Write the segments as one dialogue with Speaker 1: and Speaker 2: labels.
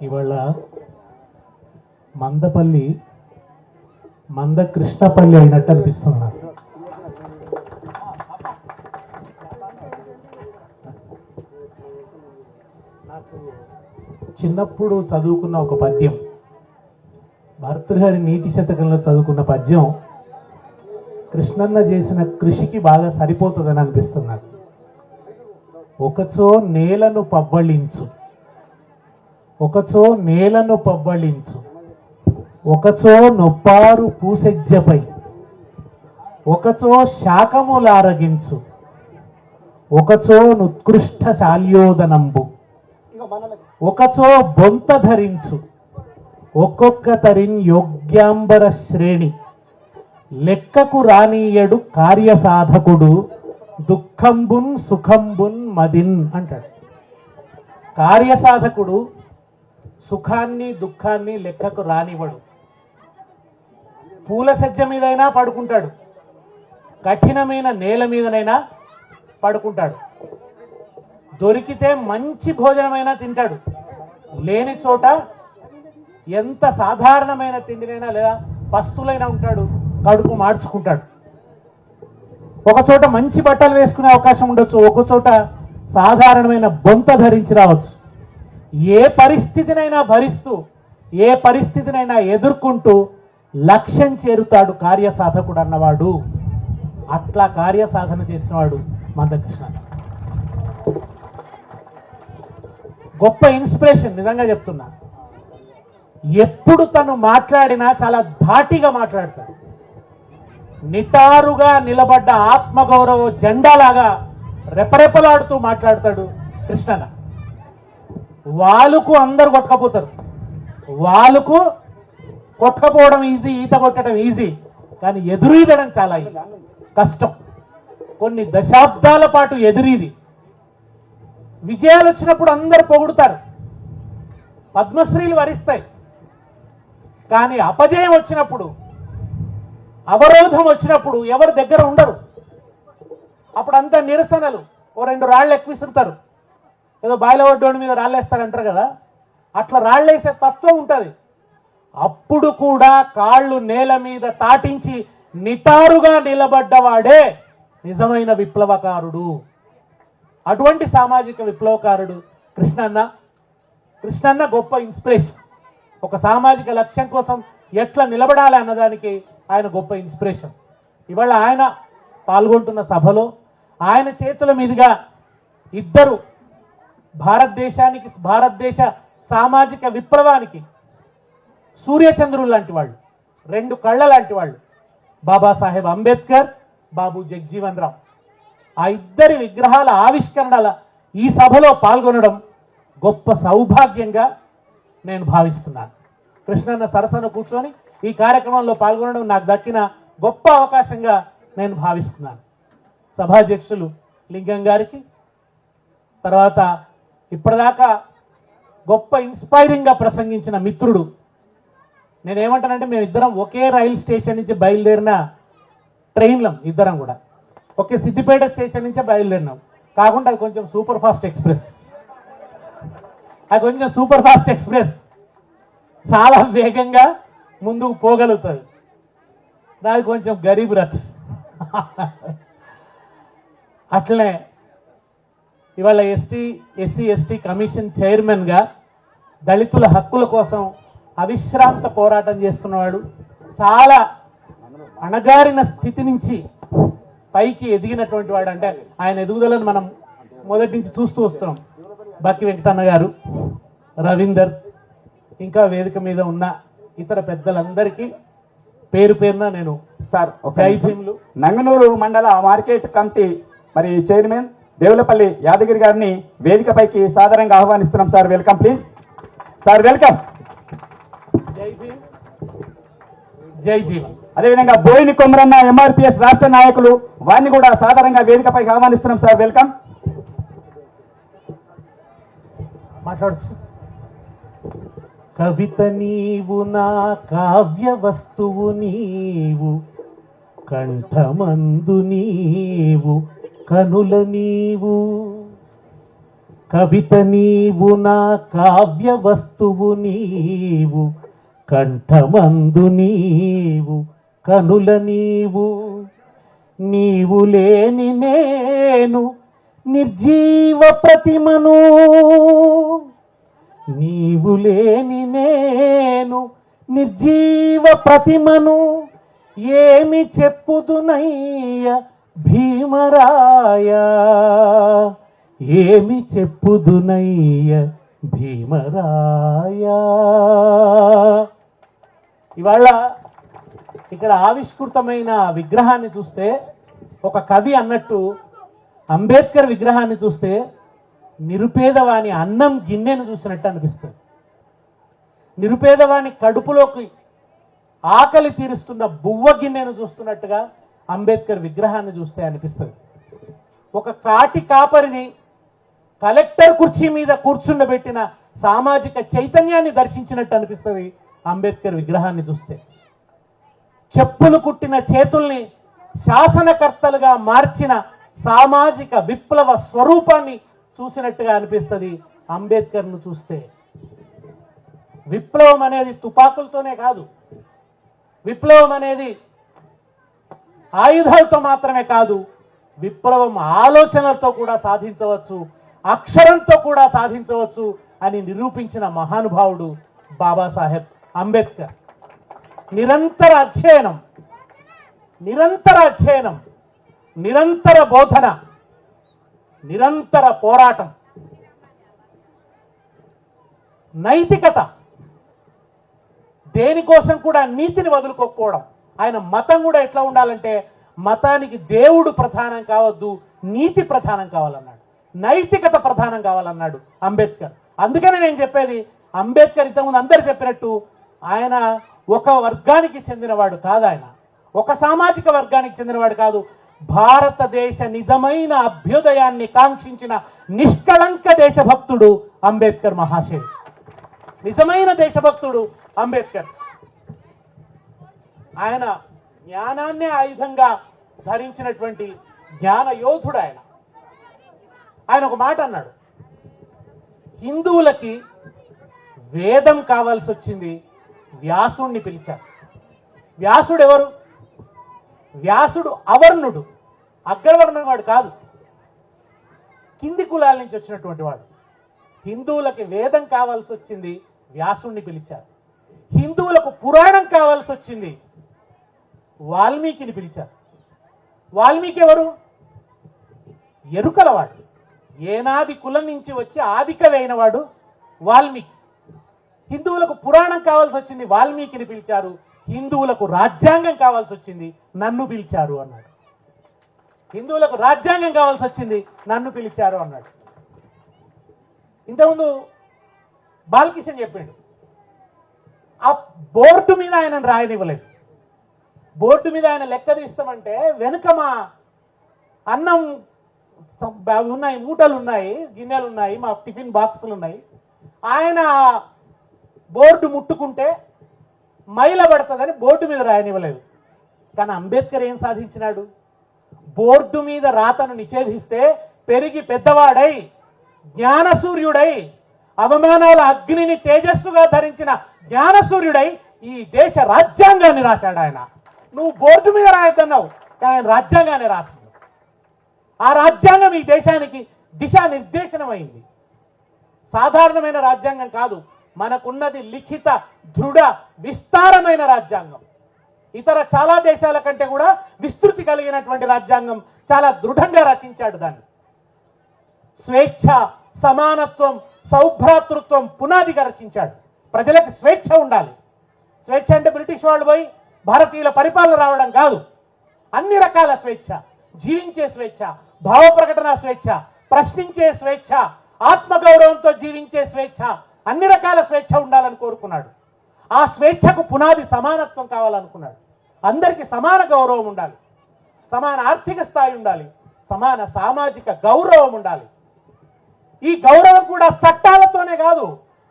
Speaker 1: ఇవాళ మందపల్లి కృష్ణపల్లి అయినట్టు అనిపిస్తుంది నాకు చిన్నప్పుడు చదువుకున్న ఒక పద్యం, భర్తృహరి నీతి శతకంలో చదువుకున్న పద్యం కృష్ణన్న చేసిన కృషికి బాగా సరిపోతుందని అనిపిస్తుంది నాకు. ఒకచో నేలను పవ్వళించు, ఒకచో నేలను పవ్వళించు, ఒకచో నొప్పారు పూసెజ్జపై, ఒకచో శాఖములారగించు, ఒకచో నుత్కృష్ట శాల్యోదనంబు, ఒకచో బొంత ధరించు, ఒక్కొక్క తరిన్ యోగ్యాంబర శ్రేణి, లెక్కకు రానీయడు కార్యసాధకుడు, దుఃఖంబున్ సుఖంబున్ మదిన్ అంటాడు. కార్యసాధకుడు సుఖాన్ని దుఃఖాన్ని లెక్కకు రానివ్వడు. పూల సజ్జ మీదైనా పడుకుంటాడు, కఠినమైన నేల మీదనైనా పడుకుంటాడు, దొరికితే మంచి భోజనమైనా తింటాడు, లేని చోట ఎంత సాధారణమైన తిండినైనా లేదా పస్తులైనా ఉంటాడు, కడుపు మార్చుకుంటాడు. ఒక చోట మంచి బట్టలు వేసుకునే అవకాశం ఉండొచ్చు, ఒక చోట సాధారణమైన బొంత ధరించి రావచ్చు. ఏ పరిస్థితినైనా భరిస్తూ, ఏ పరిస్థితినైనా ఎదుర్కొంటూ లక్ష్యం చేరుతాడు కార్యసాధకుడు అన్నవాడు. అట్లా కార్యసాధన చేసినవాడు మందకృష్ణ. గొప్ప ఇన్స్పిరేషన్, నిజంగా చెప్తున్నా. ఎప్పుడు తను మాట్లాడినా చాలా ధాటిగా మాట్లాడతాడు. నిటారుగా నిలబడ్డ ఆత్మగౌరవ జెండాలాగా రెపరెపలాడుతూ మాట్లాడతాడు కృష్ణన్న. వాలుకు అందరు కొట్టకపోతారు, వాలుకు కొట్టకపోవడం ఈజీ, ఈత కొట్టడం ఈజీ, కానీ ఎదురీదడం చాలా కష్టం. కొన్ని దశాబ్దాల పాటు ఎదురీది. విజయాలు వచ్చినప్పుడు అందరు పొగుడుతారు, పద్మశ్రీలు వరిస్తాయి. కానీ అపజయం వచ్చినప్పుడు, అవరోధం వచ్చినప్పుడు ఎవరు దగ్గర ఉండరు. అప్పుడంతా నిరసనలు, ఓ 2 రాళ్ళు ఎక్కువ విసురుతారు, ఏదో బాయిల ఒడ్డోడి మీద రాళ్ళేస్తారంటారు కదా, అట్లా రాళ్ళేసే తత్వం ఉంటుంది. అప్పుడు కూడా కాళ్ళు నేల మీద తాటించి నిటారుగా నిలబడ్డవాడే నిజమైన విప్లవకారుడు. అటువంటి సామాజిక విప్లవకారుడు కృష్ణన్న. కృష్ణన్న గొప్ప ఇన్స్పిరేషన్. ఒక సామాజిక లక్ష్యం కోసం ఎట్లా నిలబడాలి అన్నదానికి ఆయన గొప్ప ఇన్స్పిరేషన్. ఇవాళ ఆయన పాల్గొంటున్న సభలో ఆయన చేతుల మీదుగా ఇద్దరు భారతదేశ సామాజిక విప్లవానికి సూర్యచంద్రులు లాంటి వాళ్ళు, 2 కళ్ళ లాంటి వాళ్ళు, బాబాసాహెబ్ అంబేద్కర్, బాబు జగజీవన్ రామ్. ఆ ఇద్దరి విగ్రహాల ఆవిష్కరణల ఈ సభలో పాల్గొనడం గొప్ప సౌభాగ్యంగా నేను భావిస్తున్నాను. కృష్ణన్న సరసన కూర్చొని ఈ కార్యక్రమంలో పాల్గొనడం నాకు దక్కిన గొప్ప అవకాశంగా నేను భావిస్తున్నాను. సభాధ్యక్షులు లింగం గారికి, తర్వాత ఇప్పటిదాకా గొప్ప ఇన్స్పైరింగ్గా ప్రసంగించిన మిత్రుడు, నేనేమంటానంటే మేమిద్దరం ఒకే రైలు స్టేషన్ నుంచి బయలుదేరిన ట్రైన్లం, ఇద్దరం కూడా ఒకే సిద్దిపేట స్టేషన్ నుంచే బయలుదేరినాం. కాకుండా అది కొంచెం సూపర్ ఫాస్ట్ ఎక్స్ప్రెస్, చాలా వేగంగా ముందుకు పోగలుగుతుంది. నాది కొంచెం గరీబ్ రథ్. అట్లనే ఇవాళ ఎస్సీ ఎస్టీ కమిషన్ చైర్మన్గా దళితుల హక్కుల కోసం అవిశ్రాంత పోరాటం చేస్తున్నవాడు, చాలా అణగారిన స్థితి నుంచి పైకి ఎదిగినటువంటి వాడు. అంటే ఆయన ఎదుగుదలను మనం మొదటి నుంచి చూస్తూ వస్తున్నాం. బక్కి వెంకటన్న గారు, రవీందర్, ఇంకా వేదిక మీద ఉన్న ఇతర పెద్దలందరికీ పేరు పేరున నేను
Speaker 2: సార్ నంగనూరు మండల మార్కెట్ కమిటీ మరి చైర్మన్ దేవులపల్లి యాదగిరి గారిని వేదికపైకి సాధారణంగా ఆహ్వానిస్తున్నాం. Sir welcome, please sir, welcome.
Speaker 1: జై భీమ్, జై జీవన్.
Speaker 2: అదేవిధంగా బోయిని కొమరన్న ఎంఆర్పిఎస్ రాష్ట్ర నాయకులు, వారిని కూడా సాధారణంగా వేదికపైకి ఆహ్వానిస్తున్నాం. Sir welcome.
Speaker 1: మాట్లాడచ్చు. కవిత నీవు, నా కావ్య వస్తువు నీవు, కంఠమందు నీవు, కనుల నీవు, కవిత నీవు నా కావ్య వస్తువు నీవు, కంఠమందు నీవు కనుల నీవు, నీవు లేని నేను నిర్జీవ ప్రతిమను, నీవు లేని నేను నిర్జీవ ప్రతిమను, ఏమి చెప్పుదునయ్య భీమరాయ, ఏమి చెప్పుదునయ్య భీమరాయ. ఇవాళ ఇక్కడ ఆవిష్కృతమైన విగ్రహాన్ని చూస్తే ఒక కవి అన్నట్టు అంబేద్కర్ విగ్రహాన్ని చూస్తే నిరుపేదవాని అన్నం గిన్నెను చూసినట్టు అనిపిస్తుంది. నిరుపేదవాని కడుపులోకి ఆకలి తీరుస్తున్న బువ్వ గిన్నెను చూస్తున్నట్టుగా అంబేద్కర్ విగ్రహాన్ని చూస్తే అనిపిస్తుంది. ఒక కాటి కాపరిని కలెక్టర్ కుర్చీ మీద కూర్చుండబెట్టిన సామాజిక చైతన్యాన్ని దర్శించినట్టు అనిపిస్తుంది అంబేద్కర్ విగ్రహాన్ని చూస్తే. చెప్పులు కుట్టిన చేతుల్ని శాసనకర్తలుగా మార్చిన సామాజిక విప్లవ స్వరూపాన్ని చూసినట్టుగా అనిపిస్తుంది అంబేద్కర్ను చూస్తే. విప్లవం అనేది తుపాకులతోనే కాదు, విప్లవం అనేది ఆయుధాలతో మాత్రమే కాదు, విప్లవం ఆలోచనలతో కూడా సాధించవచ్చు, అక్షరంతో కూడా సాధించవచ్చు అని నిరూపించిన మహానుభావుడు బాబాసాహెబ్ అంబేద్కర్. నిరంతర అధ్యయనం, నిరంతర బోధన, నిరంతర పోరాటం, నైతికత, దేనికోసం కూడా నీతిని వదులుకోకపోవడం. ఆయన మతం కూడా ఎట్లా ఉండాలంటే మతానికి దేవుడు ప్రధానం కావద్దు, నీతి ప్రధానం కావాలన్నాడు, నైతికత ప్రధానం కావాలన్నాడు అంబేద్కర్. అందుకనే నేను చెప్పేది, అంబేద్కర్ ఇంతకుముందు అందరు చెప్పినట్టు ఆయన ఒక వర్గానికి చెందినవాడు కాదు, ఆయన ఒక సామాజిక వర్గానికి చెందినవాడు కాదు. భారతదేశ నిజమైన అభ్యుదయాన్ని కాంక్షించిన నిష్కళంక దేశభక్తుడు అంబేద్కర్ మహాశయుడు. నిజమైన దేశభక్తుడు అంబేద్కర్. ఆయన జ్ఞానాన్నే ఆయుధంగా ధరించినటువంటి జ్ఞాన యోధుడు ఆయన. ఆయన ఒక మాట అన్నాడు, హిందువులకి వేదం కావాల్సి వచ్చింది, వ్యాసుడిని పిలిచారు. వ్యాసుడు ఎవరు? వ్యాసుడు అవర్ణుడు, అగ్రవర్ణం వాడు కాదు, కింది కులాల నుంచి వచ్చినటువంటి వాడు. హిందువులకి వేదం కావాల్సి వచ్చింది, వ్యాసుడిని పిలిచారు. హిందువులకు పురాణం కావాల్సి వచ్చింది, వాల్మీకిని పిలిచారు. వాల్మీకి ఎవరు? ఎరుకలవాడు, ఏనాది కులం నుంచి వచ్చి ఆదికవైన వాడు వాల్మీకి. హిందువులకు పురాణం కావాల్సి వచ్చింది, వాల్మీకిని పిలిచారు. హిందువులకు రాజ్యాంగం కావాల్సి వచ్చింది, నన్ను పిలిచారు అన్నాడు. హిందువులకు రాజ్యాంగం కావాల్సి వచ్చింది, నన్ను పిలిచారు అన్నాడు. ఇంతకుముందు బాలకిషన్ చెప్పిండు, ఆ బోర్డు మీద ఆయన రాయనివ్వలేదు. బోర్డు మీద ఆయన లెక్క తీస్తామంటే వెనుక మా అన్నం ఉన్నాయి, మూటలు ఉన్నాయి, గిన్నెలు ఉన్నాయి, మా టిఫిన్ బాక్సులు ఉన్నాయి. ఆయన బోర్డు ముట్టుకుంటే మైల పడుతుందని బోర్డు మీద రాయనివ్వలేదు. కానీ అంబేద్కర్ ఏం సాధించినాడు? బోర్డు మీద రాతను నిషేధిస్తే పెరిగి పెద్దవాడై జ్ఞానసూర్యుడై అవమానాల అగ్నిని తేజస్సుగా ధరించిన జ్ఞానసూర్యుడై ఈ దేశ రాజ్యాంగాన్ని రాశాడు ఆయన. నువ్వు బోర్డు మీద రాయొద్దన్నావు, ఆయన రాజ్యాంగాన్ని రాసింది. ఆ రాజ్యాంగం ఈ దేశానికి దిశానిర్దేశనమైంది. సాధారణమైన రాజ్యాంగం కాదు, మనకున్నది లిఖిత దృఢ విస్తారమైన రాజ్యాంగం. ఇతర చాలా దేశాల కంటే కూడా విస్తృతి కలిగినటువంటి రాజ్యాంగం, చాలా దృఢంగా రచించాడు దాన్ని. స్వేచ్ఛ, సమానత్వం, సౌభ్రాతృత్వం పునాదిగా రచించాడు. ప్రజలకు స్వేచ్ఛ ఉండాలి. స్వేచ్ఛ అంటే బ్రిటిష్ వాళ్ళు పోయి భారతీయుల పరిపాలన రావడం కాదు. అన్ని రకాల స్వేచ్ఛ, జీవించే స్వేచ్ఛ, భావ ప్రకటన స్వేచ్ఛ, ప్రశ్నించే స్వేచ్ఛ, ఆత్మగౌరవంతో జీవించే స్వేచ్ఛ, అన్ని రకాల స్వేచ్ఛ ఉండాలని కోరుకున్నాడు. ఆ స్వేచ్ఛకు పునాది సమానత్వం కావాలనుకున్నాడు. అందరికీ సమాన గౌరవం ఉండాలి, సమాన ఆర్థిక స్థాయి ఉండాలి, సమాన సామాజిక గౌరవం ఉండాలి. ఈ గౌరవం కూడా చట్టాలతోనే కాదు,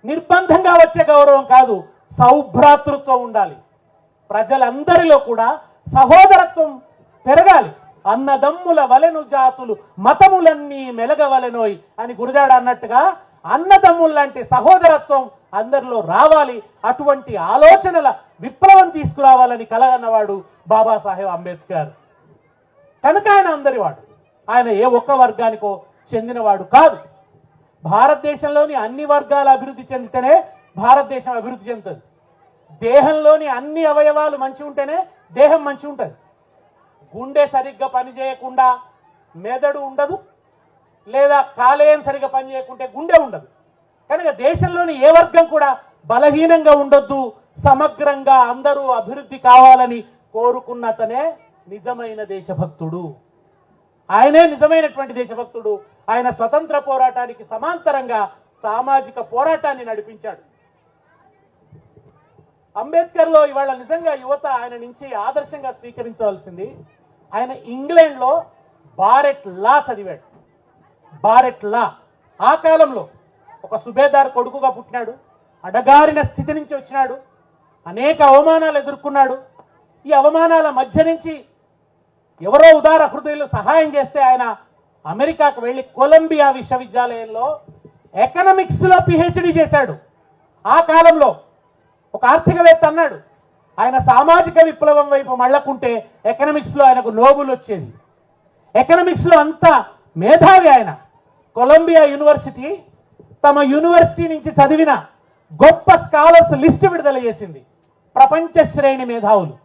Speaker 1: నిర్బంధంగా వచ్చే గౌరవం కాదు, సౌభ్రాతృత్వం ఉండాలి. ప్రజలందరిలో కూడా సహోదరత్వం పెరగాలి. అన్నదమ్ముల వలెను జాతులు మతములన్నీ మెలగవలెనోయ్ అని గురజాడ అన్నట్టుగా అన్నదమ్ముల్లాంటి సహోదరత్వం అందరిలో రావాలి. అటువంటి ఆలోచనల విప్లవం తీసుకురావాలని కలగన్నవాడు బాబాసాహెబ్ అంబేద్కర్. కనుక ఆయన అందరివాడు. ఆయన ఏ ఒక్క వర్గానికో చెందినవాడు కాదు. భారతదేశంలోని అన్ని వర్గాల అభివృద్ధి చెందితేనే భారతదేశం అభివృద్ధి చెందుతుంది. దేహంలోని అన్ని అవయవాలు మంచి ఉంటేనే దేహం మంచి ఉంటుంది. గుండె సరిగ్గా పనిచేయకుండా మెదడు ఉండదు, లేదా కాలేయం సరిగ్గా పనిచేయకుంటే గుండె ఉండదు. కనుక దేశంలోని ఏ వర్గం కూడా బలహీనంగా ఉండొద్దు, సమగ్రంగా అందరూ అభివృద్ధి కావాలని కోరుకున్నతనే నిజమైన దేశభక్తుడు. ఆయనే నిజమైనటువంటి దేశభక్తుడు. ఆయన స్వతంత్ర పోరాటానికి సమాంతరంగా సామాజిక పోరాటాన్ని నడిపించాడు. అంబేద్కర్లో ఇవాళ నిజంగా యువత ఆయన నుంచి ఆదర్శంగా స్వీకరించవలసింది, ఆయన ఇంగ్లాండ్లో బారెట్ లా చదివాడు. బారెట్ లా ఆ కాలంలో ఒక సుబేదార్ కొడుకుగా పుట్టినాడు. అడగారిన స్థితి నుంచి వచ్చినాడు. అనేక అవమానాలు ఎదుర్కొన్నాడు. ఈ అవమానాల మధ్య నుంచి ఎవరో ఉదార హృదయులు సహాయం చేస్తే ఆయన అమెరికాకు వెళ్ళి కొలంబియా విశ్వవిద్యాలయంలో ఎకనామిక్స్లో పిహెచ్డి చేశాడు. ఆ కాలంలో ఒక ఆర్థికవేత్త అన్నాడు, ఆయన సామాజిక విప్లవం వైపు మళ్ళకుంటే ఎకనామిక్స్లో ఆయనకు నోబెల్ వచ్చేది. ఎకనామిక్స్లో అంత మేధావి ఆయన. కొలంబియా యూనివర్సిటీ తమ యూనివర్సిటీ నుంచి చదివిన గొప్ప స్కాలర్స్ లిస్ట్ విడుదల చేసింది. ప్రపంచ శ్రేణి మేధావులు,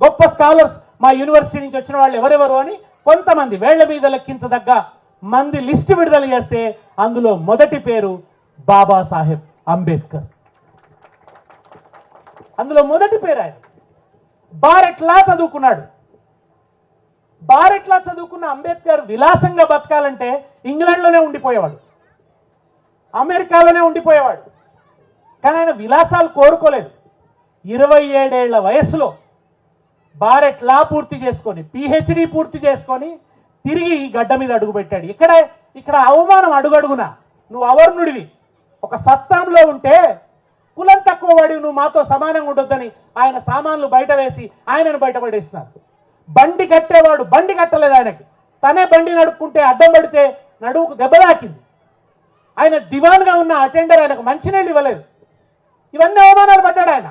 Speaker 1: గొప్ప స్కాలర్స్ మా యూనివర్సిటీ నుంచి వచ్చిన వాళ్ళు ఎవరెవరు అని కొంతమంది వేళ్ల మీద లెక్కించదగ్గ మంది లిస్ట్ విడుదల చేస్తే అందులో మొదటి పేరు బాబాసాహెబ్ అంబేద్కర్. అందులో మొదటి పేరు ఆయన. బారెట్ లా చదువుకున్నాడు. బారెట్ లా చదువుకున్న అంబేద్కర్ విలాసంగా బతకాలంటే ఇంగ్లాండ్లోనే ఉండిపోయేవాడు, అమెరికాలోనే ఉండిపోయేవాడు. కానీ ఆయన విలాసాలు కోరుకోలేదు. 27 ఏళ్ల వయసులో బారెట్ లా పూర్తి చేసుకొని పిహెచ్డి పూర్తి చేసుకొని తిరిగి ఈ గడ్డ మీద అడుగుపెట్టాడు. ఇక్కడ అవమానం అడుగడుగునా. నువ్వు అవర్ణుడివి, ఒక సత్తంలో ఉంటే కులం తక్కువ వాడివి, నువ్వు మాతో సమానంగా ఉండొద్దని ఆయన సామాన్లు బయట వేసి ఆయనను బయటపడేసినారు. బండి కట్టేవాడు బండి కట్టలేదు ఆయనకి. తనే బండి నడుపుకుంటే అడ్డం పడితే నడువుకు దెబ్బ తాకింది. ఆయన దివాన్గా ఉన్న అటెండర్ ఆయనకు మంచినీళ్ళు ఇవ్వలేదు. ఇవన్నీ అవమానాలు పడ్డాడు ఆయన.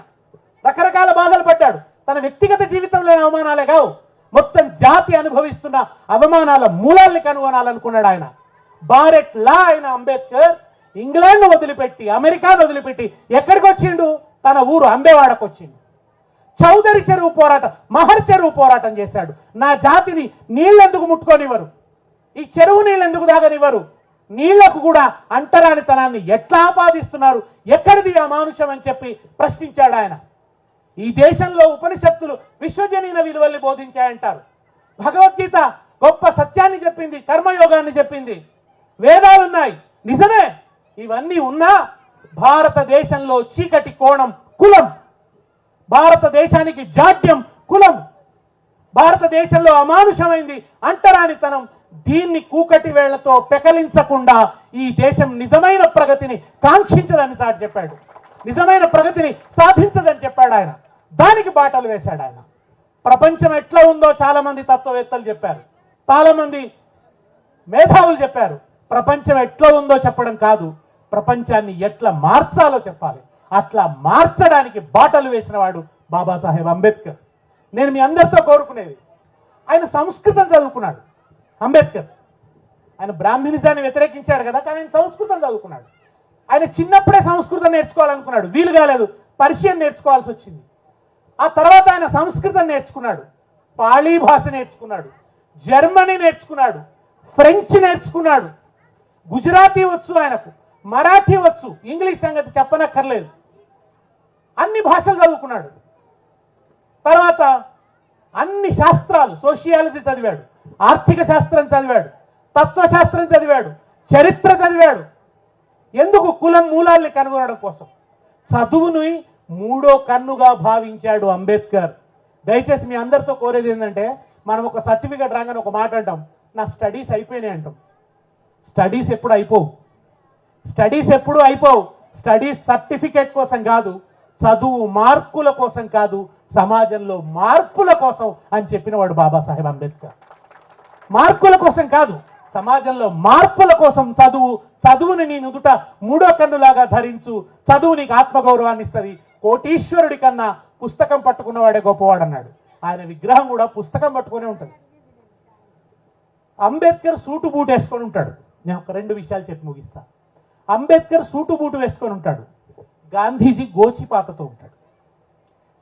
Speaker 1: రకరకాల బాధలు పడ్డాడు. తన వ్యక్తిగత జీవితంలోని అవమానాలే కావు, మొత్తం జాతి అనుభవిస్తున్న అవమానాల మూలాల్ని కనుగొనాలనుకున్నాడు ఆయన. బారెట్ లా అయిన అంబేద్కర్ ఇంగ్లాండ్ వదిలిపెట్టి అమెరికాను వదిలిపెట్టి ఎక్కడికి వచ్చిండు? తన ఊరు అంబేవాడకు వచ్చిండు. చౌదరి చెరువు పోరాటం, మహర్ చెరువు పోరాటం చేశాడు. నా జాతిని నీళ్ళెందుకు ముట్టుకోనివ్వరు, ఈ చెరువు నీళ్ళు ఎందుకు తాగనివ్వరు, నీళ్లకు కూడా అంటరానితనాన్ని ఎట్లా ఆపాదిస్తున్నారు, ఎక్కడిది ఆ మానుషం అని చెప్పి ప్రశ్నించాడు ఆయన. ఈ దేశంలో ఉపనిషత్తులు విశ్వజనీన విలువల్ని బోధించాయంటారు. భగవద్గీత గొప్ప సత్యాన్ని చెప్పింది, కర్మయోగాన్ని చెప్పింది. వేదాలున్నాయి, నిజమే. ఇవన్నీ ఉన్నా భారతదేశంలో చీకటి కోణం కులం, భారతదేశానికి జాడ్యం కులం, భారతదేశంలో అమానుషమైంది అంటరానితనం. దీన్ని కూకటి వేళ్లతో పెకలించకుండా ఈ దేశం నిజమైన ప్రగతిని కాంక్షించదని సార్ చెప్పాడు, నిజమైన ప్రగతిని సాధించదని చెప్పాడు ఆయన. దానికి బాటలు వేశాడు ఆయన. ప్రపంచం ఎట్లా ఉందో చాలా మంది తత్వవేత్తలు చెప్పారు, చాలా మంది మేధావులు చెప్పారు. ప్రపంచం ఎట్లా ఉందో చెప్పడం కాదు, ప్రపంచాన్ని ఎట్లా మార్చాలో చెప్పాలి. అట్లా మార్చడానికి బాటలు వేసిన వాడు బాబాసాహెబ్ అంబేద్కర్. నేను మీ అందరితో కోరుకునేది, ఆయన సంస్కృతం చదువుకున్నాడు అంబేద్కర్. ఆయన బ్రాహ్మణిజాన్ని వ్యతిరేకించాడు కదా, కానీ ఆయన సంస్కృతం చదువుకున్నాడు. ఆయన చిన్నప్పుడే సంస్కృతం నేర్చుకోవాలనుకున్నాడు, వీలు కాలేదు, పర్షియన్ నేర్చుకోవాల్సి వచ్చింది. ఆ తర్వాత ఆయన సంస్కృతం నేర్చుకున్నాడు, పాళీ భాష నేర్చుకున్నాడు, జర్మనీ నేర్చుకున్నాడు, ఫ్రెంచ్ నేర్చుకున్నాడు, గుజరాతీ వచ్చు ఆయనకు, మరాఠీ వచ్చు, ఇంగ్లీష్ సంగతి చెప్పనక్కర్లేదు. అన్ని భాషలు చదువుకున్నాడు. తర్వాత అన్ని శాస్త్రాలు, సోషియాలజీ చదివాడు, ఆర్థిక శాస్త్రం చదివాడు, తత్వశాస్త్రం చదివాడు, చరిత్ర చదివాడు. ఎందుకు? కులం మూలాల్ని కనుగొనడం కోసం. చదువుని మూడో కన్నుగా భావించాడు అంబేద్కర్. దయచేసి మీ అందరితో కోరేది ఏంటంటే, మనం ఒక సర్టిఫికేట్ రాగానే ఒక మాట అంటాం, నా స్టడీస్ అయిపోయినాయి అంటాం. స్టడీస్ ఎప్పుడు అయిపోవు, స్టడీస్ ఎప్పుడు అయిపోవు. స్టడీస్ సర్టిఫికేట్ కోసం కాదు, చదువు మార్కుల కోసం కాదు, సమాజంలో మార్పుల కోసం అని చెప్పిన వాడు బాబాసాహెబ్ అంబేద్కర్. మార్కుల కోసం కాదు, సమాజంలో మార్పుల కోసం చదువుని నీ నుదుట మూడో కన్నులాగా ధరించు, చదువు నీకు ఆత్మగౌరవాన్ని ఇస్తుంది, కోటీశ్వరుడి కన్నా పుస్తకం పట్టుకున్నవాడే గొప్పవాడు అన్నాడు. ఆయన విగ్రహం కూడా పుస్తకం పట్టుకునే ఉంటుంది. అంబేద్కర్ సూటు బూటు వేసుకొని ఉంటాడు. నేను ఒక 2 విషయాలు చెప్పి ముగిస్తా. అంబేద్కర్ సూటు బూటు వేసుకొని ఉంటాడు, గాంధీజీ గోచిపాతతో ఉంటాడు.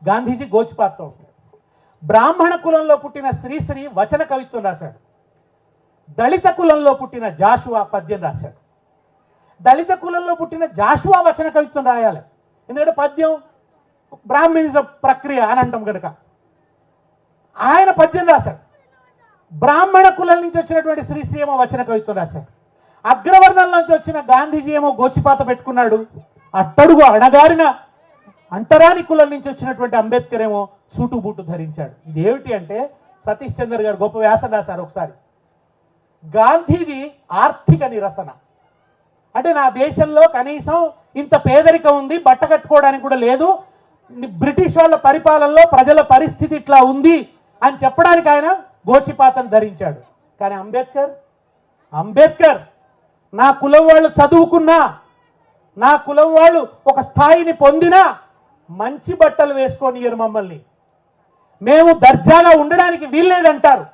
Speaker 1: గాంధీజీ గోచిపాతతో ఉంటాడు. బ్రాహ్మణ కులంలో పుట్టిన శ్రీశ్రీ వచన కవిత్వం రాశాడు. దళిత కులంలో పుట్టిన జాషువా పద్యం రాశాడు. దళిత కులంలో పుట్టిన జాషువా వచన కవిత్వం రాయాలి, ఎందుకంటే పద్యం బ్రాహ్మణిజం ప్రక్రియ అని అంటాం కనుక. ఆయన పద్యం రాశాడు. బ్రాహ్మణ కులం నుంచి వచ్చినటువంటి శ్రీశ్రీ ఏమో వచన కవిత్వం రాశాడు. అగ్రవర్ణం నుంచి వచ్చిన గాంధీజీ ఏమో గోచిపాత పెట్టుకున్నాడు. అట్టడుగు అణగారిన అంటరాని కులం నుంచి వచ్చినటువంటి అంబేద్కర్ ఏమో సూటు బూటు ధరించాడు. ఇదేమిటి అంటే, సతీష్ చంద్ర గారు గొప్ప వ్యాసం రాశారు ఒకసారి. గాంధీజీ ఆర్థిక నిరసన అంటే, నా దేశంలో కనీసం ఇంత పేదరికం ఉంది, బట్ట కట్టుకోవడానికి కూడా లేదు, బ్రిటిష్ వాళ్ళ పరిపాలనలో ప్రజల పరిస్థితి ఇట్లా ఉంది అని చెప్పడానికి ఆయన గోచిపాతను ధరించాడు. కానీ అంబేద్కర్ నా కులం వాళ్ళు చదువుకున్నా, నా కులం వాళ్ళు ఒక స్థాయిని పొందినా మంచి బట్టలు వేసుకొనియరు మమ్మల్ని, మేము దర్జాగా ఉండడానికి వీల్లేదంటారు,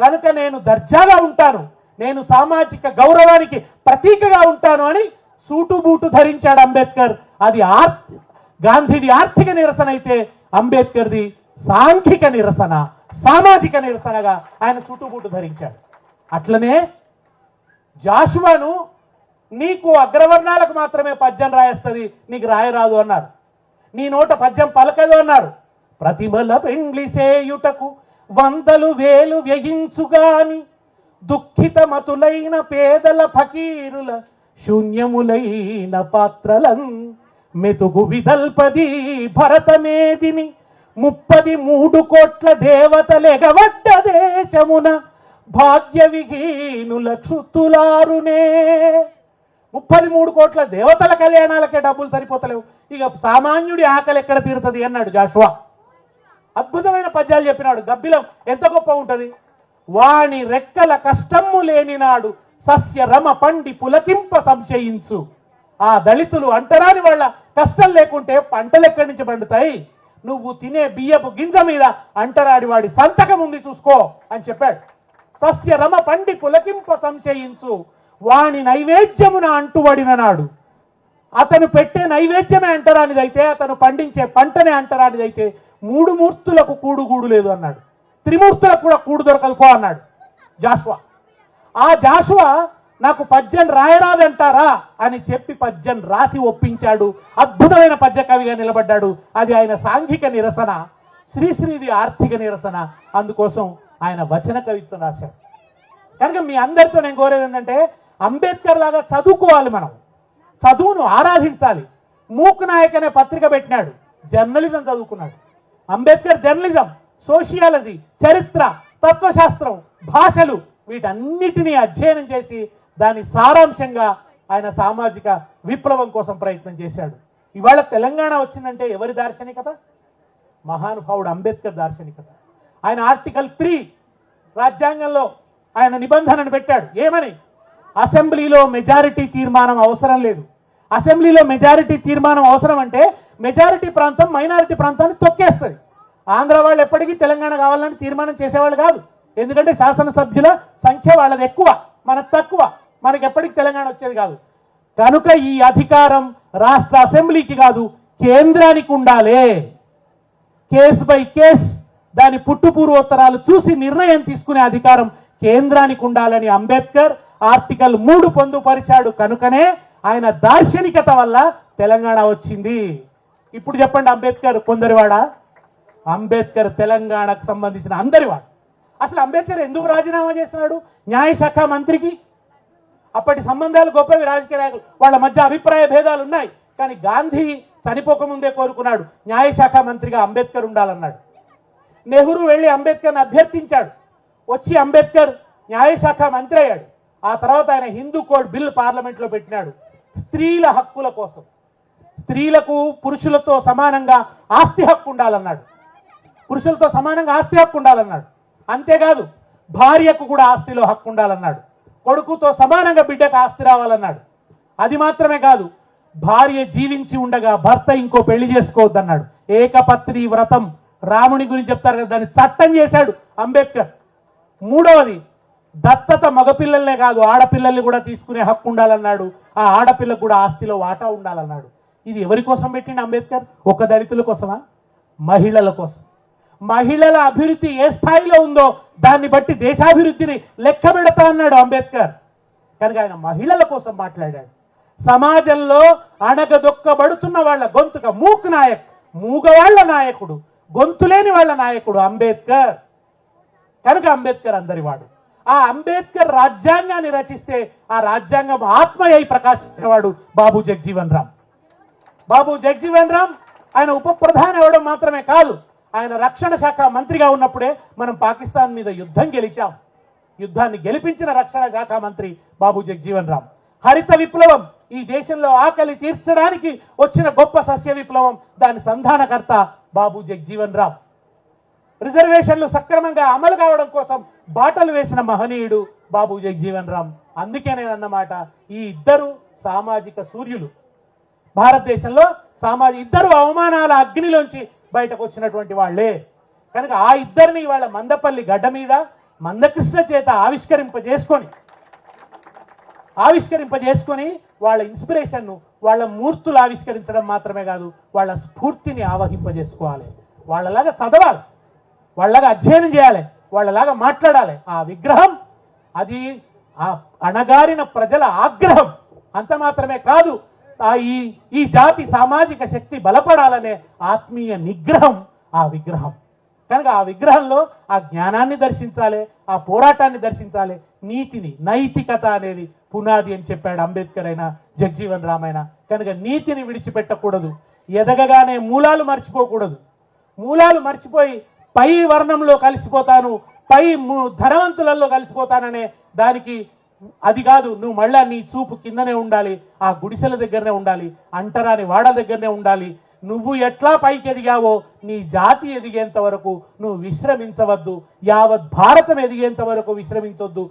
Speaker 1: కనుక నేను దర్జాగా ఉంటాను, నేను సామాజిక గౌరవానికి ప్రతీకగా ఉంటాను అని సూటు బూటు ధరించాడు అంబేద్కర్. అది గాంధీది ఆర్థిక నిరసన అయితే, అంబేద్కర్ది సాంఘిక నిరసన, సామాజిక నిరసనగా ఆయన సూటు బూటు ధరించాడు. అట్లనే జాషువాను నీకు అగ్రవర్ణాలకు మాత్రమే పద్యం రాయేస్తుంది, నీకు రాయరాదు అన్నారు. నీ నోట పద్యం పలకదు అన్నారు. ప్రతిమల పెండ్లి సేయుటకు 100,000 వ్యయించుగాని, దుఃఖితమతులైన పేదల ఫకీరుల శూన్యములైన పాత్రలం మెతుగు విదల్పది భరతమేదిని, 33 కోట్ల దేవతలెగవడ్డ దేశమున భాగ్య విహీనుల క్షుత్తులారునే. 33 కోట్ల దేవతల కళ్యాణాలకే డబ్బులు సరిపోతలేవు, ఇక సామాన్యుడి ఆకలి ఎక్కడ తీరుతుంది అన్నాడు జాషువా. అద్భుతమైన పద్యాలు చెప్పినాడు. గబ్బిలం ఎంత గొప్ప ఉంటుంది. వాణి రెక్కల కష్టము లేని నాడు సస్య రమ పండి పులకింప సంశయించు. ఆ దళితులు అంటరాని వాళ్ళ కష్టం లేకుంటే పంటలు ఎక్కడి నుంచి పండుతాయి, నువ్వు తినే బియ్యపు గింజ మీద అంటరాడి వాడి సంతకం ఉంది చూసుకో అని చెప్పాడు. సస్య రమ పండి పులకింప సంశయించు, వాణి నైవేద్యమున అంటుబడిన నాడు. అతను పెట్టే నైవేద్యమే అంటరానిదైతే, అతను పండించే పంటనే అంటరానిదైతే 3 మూర్తులకు కూడు లేదు అన్నాడు. త్రిమూర్తులకు కూడా కూడు దొరకదు పో అన్నాడు జాషువా. ఆ జాషువా నాకు పద్యం రాయరాదంటారా అని చెప్పి పద్యం రాసి ఒప్పించాడు. అద్భుతమైన పద్య కవిగా నిలబడ్డాడు. అది ఆయన సాంఘిక నిరసన, శ్రీశ్రీది ఆర్థిక నిరసన. అందుకోసం ఆయన వచన కవిత్వం రాశాడు. కనుక మీ అందరితో నేను కోరేది ఏంటంటే, అంబేద్కర్ లాగా చదువుకోవాలి, మనం చదువును ఆరాధించాలి. మూక్ నాయక్ అనే పత్రిక పెట్టినాడు, జర్నలిజం చదువుకున్నాడు. అంబేద్కర్ జర్నలిజం, సోషియాలజీ, చరిత్ర, తత్వశాస్త్రం, భాషలు వీటన్నిటినీ అధ్యయనం చేసి దాని సారాంశంగా ఆయన సామాజిక విప్లవం కోసం ప్రయత్నం చేశాడు. ఇవాళ తెలంగాణ వచ్చిందంటే ఎవరి దార్శనికత? మహానుభావుడు అంబేద్కర్ దార్శనికత. ఆయన ఆర్టికల్ 3 రాజ్యాంగంలో ఆయన నిబంధనను పెట్టాడు. ఏమని? అసెంబ్లీలో మెజారిటీ తీర్మానం అవసరం లేదు. అసెంబ్లీలో మెజారిటీ తీర్మానం అవసరం అంటే మెజారిటీ ప్రాంతం మైనారిటీ ప్రాంతాన్ని తొక్కేస్తుంది. ఆంధ్ర వాళ్ళు ఎప్పటికీ తెలంగాణ కావాలని తీర్మానం చేసేవాళ్ళు కాదు, ఎందుకంటే శాసనసభ్యుల సంఖ్య వాళ్ళది ఎక్కువ, మనకు తక్కువ, మనకి ఎప్పటికీ తెలంగాణ వచ్చేది కాదు. కనుక ఈ అధికారం రాష్ట్ర అసెంబ్లీకి కాదు, కేంద్రానికి ఉండాలి. కేసు బై కేసు దాని పుట్టుపూర్వోత్తరాలు చూసి నిర్ణయం తీసుకునే అధికారం కేంద్రానికి ఉండాలని అంబేద్కర్ ఆర్టికల్ 3 పొందుపరిచాడు. కనుకనే ఆయన దార్శనికత వల్ల తెలంగాణ వచ్చింది. ఇప్పుడు చెప్పండి, అంబేద్కర్ కొందరివాడా? అంబేద్కర్ తెలంగాణకు సంబంధించిన అందరివాడు. అసలు అంబేద్కర్ ఎందుకు రాజీనామా చేస్తున్నాడు? న్యాయశాఖ మంత్రికి అప్పటి సంబంధాలు గొప్పవి, రాజకీయ నాయకులు వాళ్ళ మధ్య అభిప్రాయ భేదాలు ఉన్నాయి. కానీ గాంధీ చనిపోకముందే కోరుకున్నాడు న్యాయశాఖ మంత్రిగా అంబేద్కర్ ఉండాలన్నాడు. నెహ్రూ వెళ్ళి అంబేద్కర్ని అభ్యర్థించాడు. వచ్చి అంబేద్కర్ న్యాయశాఖ మంత్రి అయ్యాడు. ఆ తర్వాత ఆయన హిందూ కోడ్ బిల్ పార్లమెంట్లో పెట్టినాడు. స్త్రీల హక్కుల కోసం, స్త్రీలకు పురుషులతో సమానంగా ఆస్తి హక్కు ఉండాలన్నాడు. పురుషులతో సమానంగా ఆస్తి హక్కు ఉండాలన్నాడు. అంతేకాదు భార్యకు కూడా ఆస్తిలో హక్కు ఉండాలన్నాడు. కొడుకుతో సమానంగా బిడ్డకు ఆస్తి రావాలన్నాడు. అది మాత్రమే కాదు, భార్య జీవించి ఉండగా భర్త ఇంకో పెళ్లి చేసుకోవద్దన్నాడు. ఏకపత్ని వ్రతం రాముని గురించి చెప్తారు కదా, దాన్ని చట్టం చేశాడు అంబేద్కర్. మూడవది, దత్తత మగపిల్లలనే కాదు ఆడపిల్లల్ని కూడా తీసుకునే హక్కు ఉండాలన్నాడు. ఆ ఆడపిల్లకు కూడా ఆస్తిలో వాటా ఉండాలన్నాడు. ఇది ఎవరి కోసం పెట్టిండు అంబేద్కర్? ఒక దళితుల కోసమా? మహిళల కోసం. మహిళల అభివృద్ధి ఏ స్థాయిలో ఉందో దాన్ని బట్టి దేశాభివృద్ధిని లెక్క పెడతా అన్నాడు అంబేద్కర్. కనుక ఆయన మహిళల కోసం మాట్లాడాడు. సమాజంలో అణగదొక్కబడుతున్న వాళ్ళ గొంతుక, మూక్ నాయక్, మూగవాళ్ల నాయకుడు, గొంతులేని వాళ్ళ నాయకుడు అంబేద్కర్. కనుక అంబేద్కర్ అందరివాడు. ఆ అంబేద్కర్ రాజ్యాంగాన్ని రచిస్తే ఆ రాజ్యాంగం ఆత్మ అయి ప్రకాశించేవాడు బాబు జగజీవన్ రామ్. బాబు జగజీవన్ రామ్ ఆయన ఉప ప్రధాని అవ్వడం మాత్రమే కాదు, ఆయన రక్షణ శాఖ మంత్రిగా ఉన్నప్పుడే మనం పాకిస్తాన్ మీద యుద్ధం గెలిచాం. యుద్ధాన్ని గెలిపించిన రక్షణ శాఖ మంత్రి బాబు జగజీవన్ రామ్. హరిత విప్లవం, ఈ దేశంలో ఆకలి తీర్చడానికి వచ్చిన గొప్ప సస్య విప్లవం, దాని సంధానకర్త బాబు జగజీవన్ రామ్. రిజర్వేషన్లు సక్రమంగా అమలు కావడం కోసం బాటలు వేసిన మహనీయుడు బాబు జగజీవన్ రామ్. అందుకే నేను అన్నమాట, ఈ ఇద్దరు సామాజిక సూర్యులు. భారతదేశంలో ఇద్దరు అవమానాల అగ్నిలోంచి బయటకు వచ్చినటువంటి వాళ్లే. కనుక ఆ ఇద్దరిని ఇవాళ మందపల్లి గడ్డ మీద మందకృష్ణ చేత ఆవిష్కరింపజేసుకొని వాళ్ళ ఇన్స్పిరేషన్ను, వాళ్ళ మూర్తులు ఆవిష్కరించడం మాత్రమే కాదు, వాళ్ళ స్ఫూర్తిని ఆవహింపజేసుకోవాలి. వాళ్ళలాగా చదవాలి, వాళ్ళలాగా అధ్యయనం చేయాలి, వాళ్ళలాగా మాట్లాడాలి. ఆ విగ్రహం అది ఆ అణగారిన ప్రజల ఆగ్రహం. అంత మాత్రమే కాదు, ఈ జాతి సామాజిక శక్తి బలపడాలనే ఆత్మీయ నిగ్రహం ఆ విగ్రహం. కనుక ఆ విగ్రహంలో ఆ జ్ఞానాన్ని దర్శించాలి, ఆ పోరాటాన్ని దర్శించాలి, నీతిని, నైతికత అనేది పునాది అని చెప్పాడు అంబేద్కర్ అయినా జగజీవన్ రామ్ అయినా. కనుక నీతిని విడిచిపెట్టకూడదు, ఎదగగానే మూలాలు మర్చిపోకూడదు. మూలాలు మర్చిపోయి పై వర్ణంలో కలిసిపోతాను, పై ధనవంతులలో కలిసిపోతాననే దానికి అది కాదు. నువ్వు మళ్ళా నీ చూపు కిందనే ఉండాలి, ఆ గుడిసెల దగ్గరనే ఉండాలి, అంటరాని వాడ దగ్గరనే ఉండాలి. నువ్వు ఎట్లా పైకి ఎదిగావో నీ జాతి ఎదిగేంత వరకు నువ్వు విశ్రమించవద్దు, యావత్ భారతం ఎదిగేంత వరకు విశ్రమించవద్దు.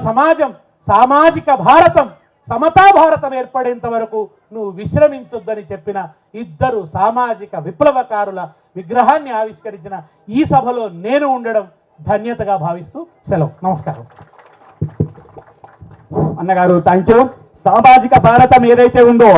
Speaker 1: సమాజం, సామాజిక భారతం, సమతా భారతం ఏర్పడేంత వరకు నువ్వు విశ్రమించొద్దని చెప్పిన ఇద్దరు సామాజిక విప్లవకారుల విగ్రహాన్ని ఆవిష్కరించిన ఈ సభలో నేను ఉండడం ధన్యతగా భావిస్తూ సెలవు. నమస్కారం.
Speaker 2: అన్నగారు థ్యాంక్ యూ. సామాజిక భారతం ఏదైతే ఉందో